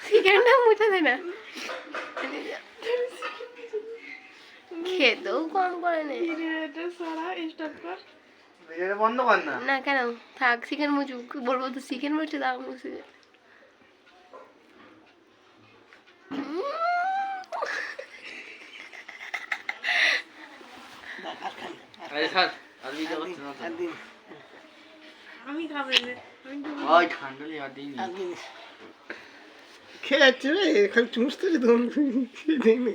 চিকেনটা মুছে দে না, খেতেও কম করে নে। বন্ধ কর না। না কেন থাক, চিকেন মুছু বলবো তো চিকেন মুছে দাও, মুছে দে। আমি খাবো ঠান্ডা লেগে খেয়ে যাচ্ছে রে, খালি চুষতে যে তখন দেখ না।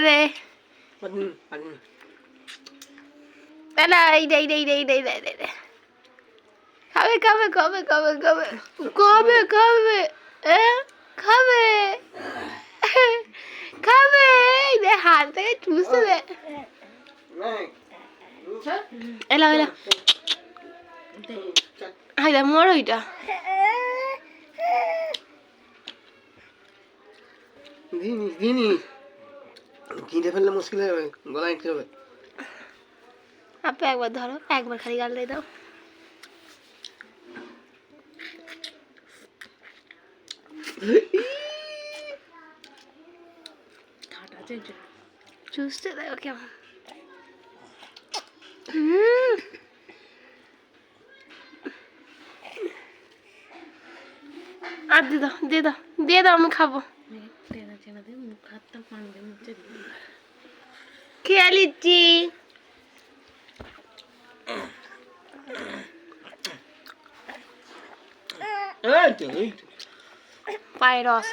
রে খাবে খাবে খাবে খাবে খাবে খাবে খাবে খাবে খাবে, হাত থেকে চুষতে দে। এলা এলা হাইদা মর ওইটা। দিনি কিনে ফেললে মুশকিল হয়ে যাবে, গলা আটকে যাবে। আপনি একবার ধরো, একবার খালি গাল দিয়ে দাও। চুষতে দেয় কেমন। আর দিয়ে দাও দিয়ে দাও দিয়ে দাও, আমি খাবো। খেয়ে নিচ্ছি। পায়ের রস